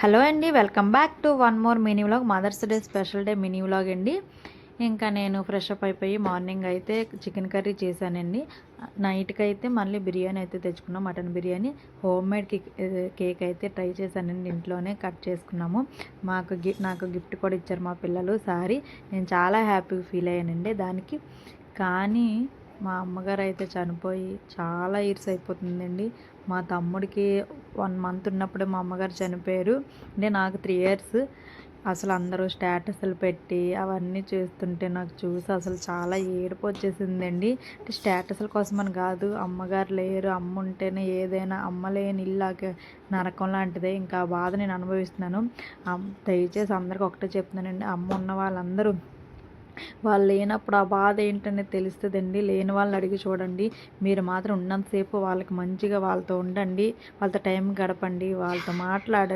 Hello అండి, welcome back to one more mini vlog. Mother's day special day mini vlog అండి. ఇంకా నేను fresh up అయిపోయి morning అయితే చికెన్ కర్రీ చేశానండి. నైట్కి అయితే మళ్ళీ బిర్యానీ అయితే తెచ్చుకున్నాం, mutton biryani. Home made cake అయితే ట్రై చేశానండి, ఇంట్లోనే కట్ చేసుకున్నాము. నాకు గిఫ్ట్ కూడా ఇచ్చారు మా పిల్లలు సారీ. నేను చాలా హ్యాపీగా ఫీల్ అయ్యానండి దానికి. కానీ మా అమ్మగారు అయితే చనిపోయి చాలా ఇయర్స్ అయిపోతుందండి. మా తమ్ముడికి 1 మంత్ ఉన్నప్పుడే మా అమ్మగారు చనిపోయారు. అంటే నాకు 3 ఇయర్స్. అసలు అందరూ స్టేటస్లు పెట్టి అవన్నీ చేస్తుంటే నాకు చూసి అసలు చాలా ఏడుపు వచ్చేసిందండి. అంటే స్టేటస్ల కోసమని కాదు, అమ్మగారు లేరు, అమ్మ ఉంటేనే ఏదైనా, అమ్మ లేని ఇల్లాగా నరకం లాంటిదే. ఇంకా ఆ బాధ నేను అనుభవిస్తున్నాను. దయచేసి అందరికీ ఒకటే చెప్తున్నానండి, అమ్మ ఉన్న వాళ్ళందరూ వాళ్ళు లేనప్పుడు ఆ బాధ ఏంటనేది తెలుస్తుందండి. లేని వాళ్ళని అడిగి చూడండి. మీరు మాత్రం ఉన్నంతసేపు వాళ్ళకి మంచిగా వాళ్ళతో ఉండండి, వాళ్ళతో టైం గడపండి, వాళ్ళతో మాట్లాడండి.